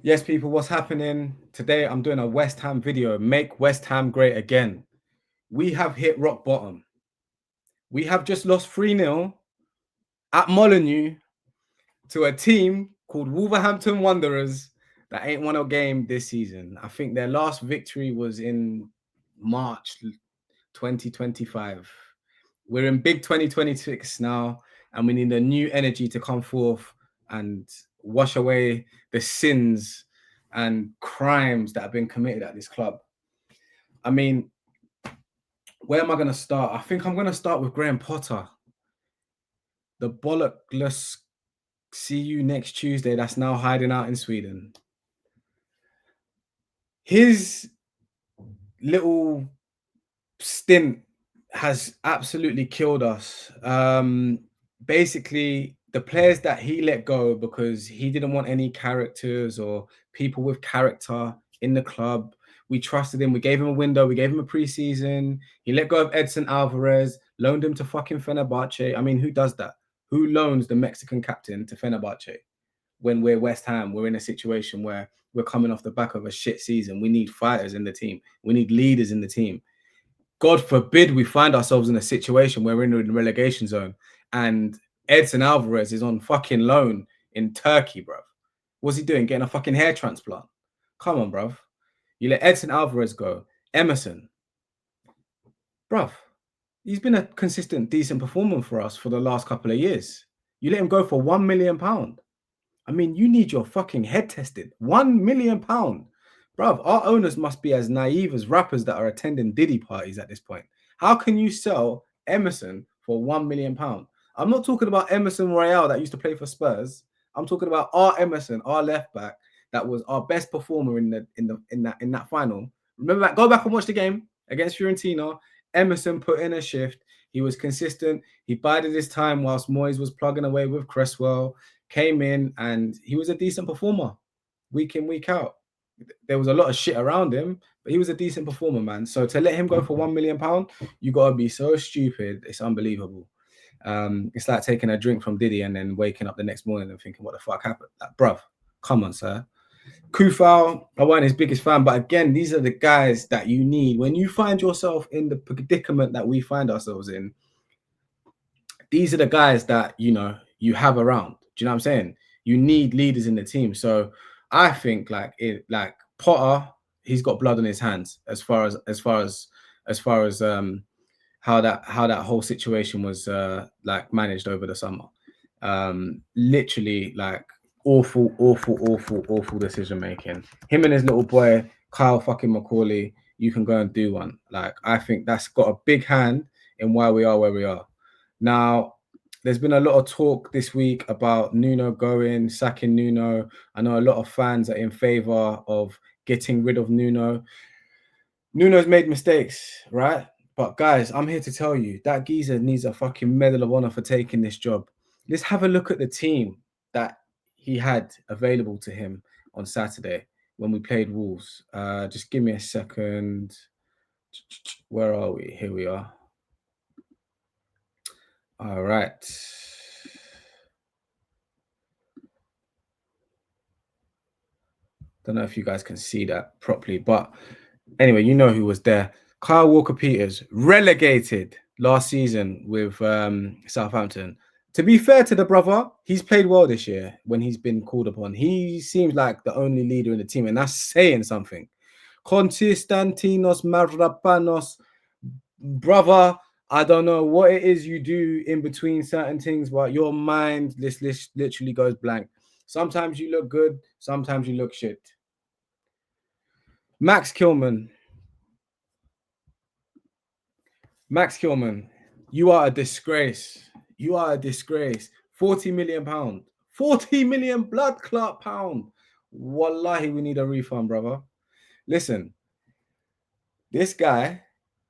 Yes, people, what's happening? Today I'm doing a West Ham video. Make West Ham great again. We have hit rock bottom. We have just lost 3-0 at Molineux to a team called Wolverhampton Wanderers that ain't won a game this season. I think their last victory was in March 2025. We're in big 2026 now, and we need a new energy to come forth and wash away the sins and crimes that have been committed at this club. I mean, where am I going to start? I think I'm going to start with Graham Potter, the bollockless see you next Tuesday that's now hiding out in Sweden. His little stint has absolutely killed us. Basically, the players that he let go because he didn't want any characters or people with character in the club. We trusted him. We gave him a window. We gave him a preseason. He let go of Edson Alvarez, loaned him to fucking Fenerbahce. I mean, who does that? Who loans the Mexican captain to Fenerbahce? When we're West Ham, we're in a situation where we're coming off the back of a shit season. We need fighters in the team. We need leaders in the team. God forbid we find ourselves in a situation where we're in the relegation zone and Edson Alvarez is on fucking loan in Turkey, bruv. What's he doing? Getting a fucking hair transplant? Come on, bruv. You let Edson Alvarez go. Emerson. Bruv, he's been a consistent, decent performer for us for the last couple of years. You let him go for £1 million. I mean, you need your fucking head tested. £1 million. Bruv, our owners must be as naive as rappers that are attending Diddy parties at this point. How can you sell Emerson for £1 million? I'm not talking about Emerson Royale that used to play for Spurs. I'm talking about our Emerson, our left back, that was our best performer in that final. Remember that? Go back and watch the game against Fiorentina. Emerson put in a shift. He was consistent. He bided his time whilst Moyes was plugging away with Cresswell. Came in and he was a decent performer, week in, week out. There was a lot of shit around him, but he was a decent performer, man. So to let him go for £1 million, you gotta be so stupid. It's unbelievable. It's like taking a drink from Diddy and then waking up the next morning and thinking, what the fuck happened? Like, bruv, come on, sir. Kufal, I wasn't his biggest fan, but again, these are the guys that you need when you find yourself in the predicament that we find ourselves in. These are the guys that you have around. Do you know what I'm saying? You need leaders in the team. So I think like Potter, he's got blood on his hands as far as how that whole situation was like managed over the summer. Literally like awful decision making. Him and his little boy Kyle fucking Macaulay, you can go and do one. Like I think that's got a big hand in why we are where we are. Now, there's been a lot of talk this week about Nuno sacking Nuno. I know a lot of fans are in favor of getting rid of Nuno. Nuno's made mistakes, right? But guys, I'm here to tell you that geezer needs a fucking medal of honor for taking this job. Let's have a look at the team that he had available to him on Saturday when we played Wolves. Just give me a second. Where are we? Here we are. All right. Don't know if you guys can see that properly, but anyway, you know who was there. Kyle Walker-Peters, relegated last season with Southampton. To be fair to the brother, he's played well this year when he's been called upon. He seems like the only leader in the team, and that's saying something. Konstantinos Mavropanos, brother, I don't know what it is you do in between certain things, but your mind literally goes blank. Sometimes you look good, sometimes you look shit. Max Kilman, you are a disgrace. You are a disgrace. £40 million. 40 million blood clot pound. Wallahi, we need a refund, brother. Listen, this guy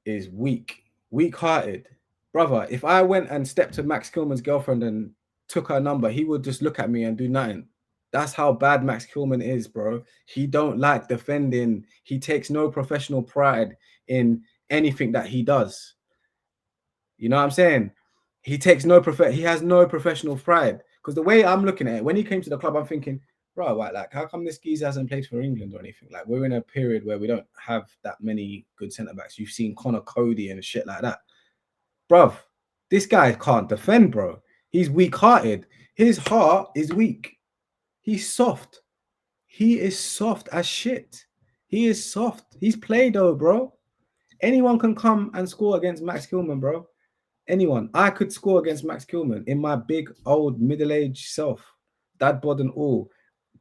is weak-hearted. Brother, if I went and stepped to Max Kilman's girlfriend and took her number, he would just look at me and do nothing. That's how bad Max Kilman is, bro. He don't like defending. He takes no professional pride in anything that he does. You know what I'm saying? He has no professional pride. Because the way I'm looking at it, when he came to the club, I'm thinking, bro, like how come this geezer hasn't played for England or anything? Like, we're in a period where we don't have that many good centre backs. You've seen Connor Cody and shit like that, bruv. This guy can't defend, bro. He's weak-hearted. His heart is weak. He's soft. He is soft as shit. He is soft. He's Play-Doh, bro. Anyone can come and score against Max Kilman, bro. Anyone. I could score against Max Kilman in my big old middle-aged self, dad bod and all.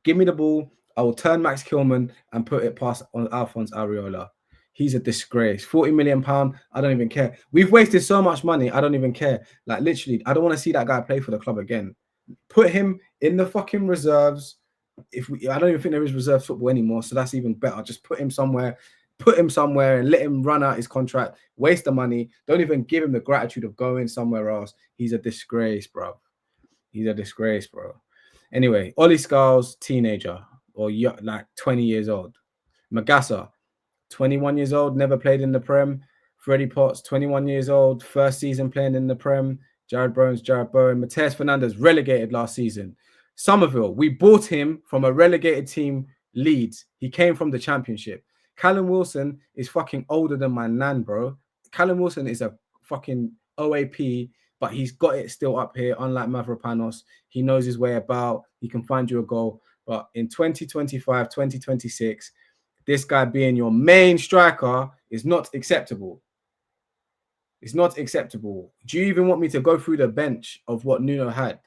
Give me the ball. I will turn Max Kilman and put it past on Alphonse Areola. He's a disgrace. £40 million. I don't even care. We've wasted so much money. I don't even care. Like, literally, I don't want to see that guy play for the club again. Put him in the fucking reserves. I don't even think there is reserve football anymore, so that's even better. Just put him somewhere and let him run out his contract, waste the money. Don't even give him the gratitude of going somewhere else. He's a disgrace, bro. He's a disgrace, bro. Anyway, Ollie Scarles, teenager or like 20 years old. Magassa, 21 years old, never played in the Prem. Freddie Potts, 21 years old, first season playing in the Prem. Jared Bowen. Mateus Fernandes, relegated last season. Somerville, we bought him from a relegated team, Leeds. He came from the Championship. Callum Wilson is fucking older than my nan, bro. Callum Wilson is a fucking OAP, but he's got it still up here, unlike Mavropanos. He knows his way about. He can find you a goal. But in 2025, 2026, this guy being your main striker is not acceptable. It's not acceptable. Do you even want me to go through the bench of what Nuno had?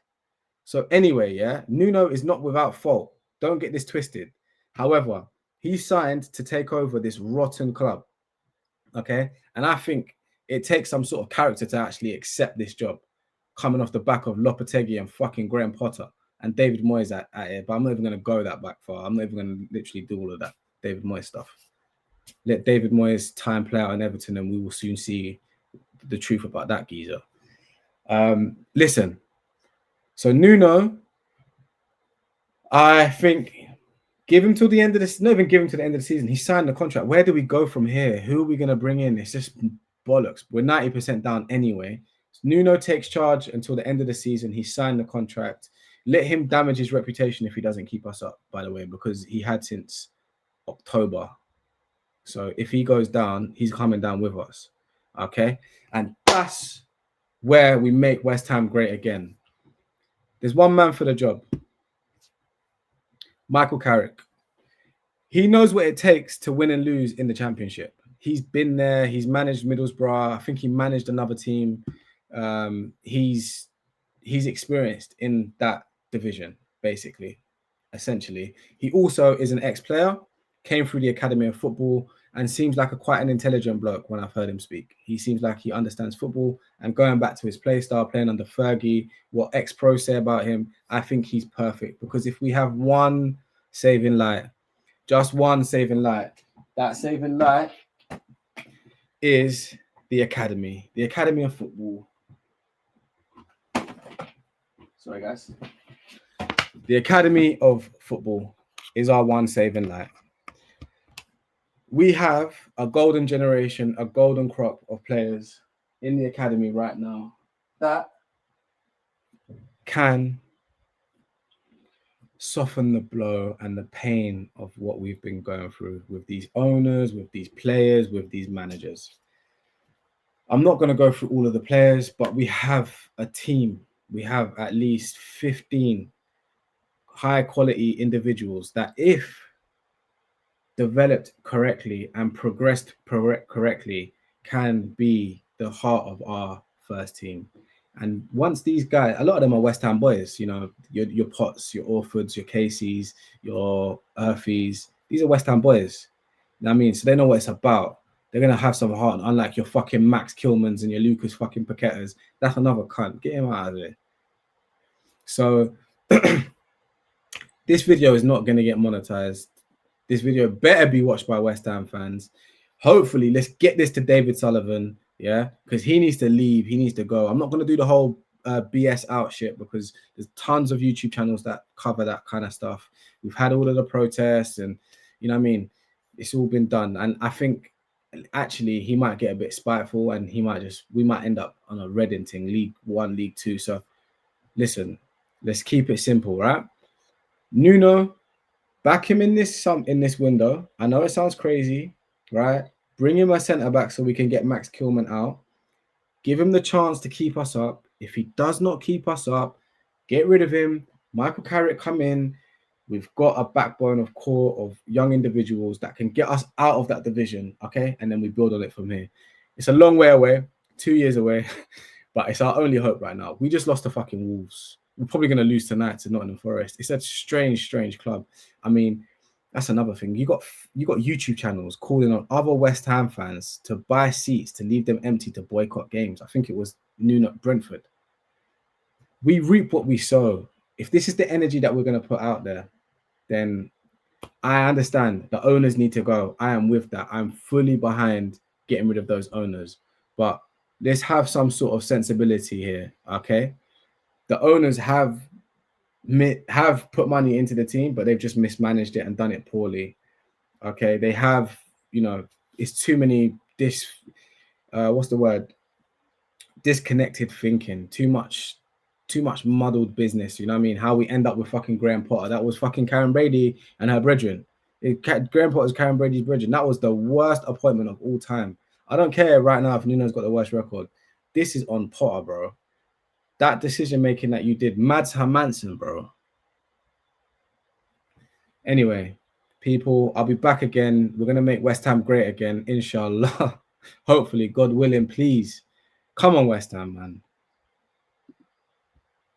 So anyway, yeah, Nuno is not without fault. Don't get this twisted. However, he signed to take over this rotten club. Okay. And I think it takes some sort of character to actually accept this job, coming off the back of Lopetegui and fucking Graham Potter and David Moyes at it. But I'm not even going to go that back far. I'm not even going to literally do all of that David Moyes stuff. Let David Moyes time play out in Everton, and we will soon see the truth about that geezer. Listen. So Nuno, I think, give him till the end of this. Not even give him to the end of the season. He signed the contract. Where do we go from here? Who are we going to bring in? It's just bollocks. We're 90% down anyway. So Nuno takes charge until the end of the season. He signed the contract. Let him damage his reputation if he doesn't keep us up, by the way, because he had since October. So if he goes down, he's coming down with us. Okay? And that's where we make West Ham great again. There's one man for the job. Michael Carrick. He knows what it takes to win and lose in the Championship. He's been there. He's managed Middlesbrough. I think he managed another team. He's experienced in that division, basically, essentially. He also is an ex-player, came through the Academy of Football, and seems like quite an intelligent bloke when I've heard him speak. He seems like he understands football, and going back to his play style, playing under Fergie, what ex-pros say about him, I think he's perfect. Because if we have one saving light, just one saving light, that saving light is the Academy of Football. Sorry, guys. The Academy of Football is our one saving light. We have a golden generation, a golden crop of players in the academy right now that can soften the blow and the pain of what we've been going through with these owners, with these players, with these managers. I'm not going to go through all of the players, but we have a team. We have at least 15 high quality individuals that, if developed correctly and progressed correctly, can be the heart of our first team. And once these guys, a lot of them are West Ham boys, you know, your Potts, your Orfords, your Caseys, your Earthies. These are West Ham boys. You know what I mean? So they know what it's about. They're going to have some heart, unlike your fucking Max Kilmans and your Lucas fucking Paquetas. That's another cunt. Get him out of there. So this video is not going to get monetized. This video better be watched by West Ham fans. Hopefully, let's get this to David Sullivan, yeah, because he needs to leave. He needs to go. I'm not going to do the whole BS out shit, because there's tons of YouTube channels that cover that kind of stuff. We've had all of the protests, and you know what I mean? It's all been done. And I think actually he might get a bit spiteful, and we might end up on a Redding thing, League One, League Two. So listen, let's keep it simple, right? Nuno, back him in this window. I know it sounds crazy, right? Bring him a centre back so we can get Max Kilman out. Give him the chance to keep us up. If he does not keep us up, get rid of him. Michael Carrick come in. We've got a backbone of core of young individuals that can get us out of that division, okay? And then we build on it from here. It's a long way away, 2 years away, but it's our only hope right now. We just lost to fucking Wolves. We're probably going to lose tonight to Nottingham Forest. It's a strange club. I mean, that's another thing. You got YouTube channels calling on other West Ham fans to buy seats, to leave them empty, to boycott games. I think it was Nuno Brentford. We reap what we sow. If this is the energy that we're going to put out there, then I understand the owners need to go. I am with that. I'm fully behind getting rid of those owners. But let's have some sort of sensibility here, okay? The owners have put money into the team, but they've just mismanaged it and done it poorly. Okay, they have, it's too many what's the word? Disconnected thinking, too much muddled business. You know what I mean? How we end up with fucking Graham Potter. That was fucking Karen Brady and her brethren. Graham Potter's Karen Brady's brethren. That was the worst appointment of all time. I don't care right now if Nuno's got the worst record. This is on Potter, bro. That decision making that you did, Mads Hermansen, bro. Anyway, people, I'll be back again. We're gonna make West Ham great again, inshallah. Hopefully, God willing, please. Come on, West Ham, man.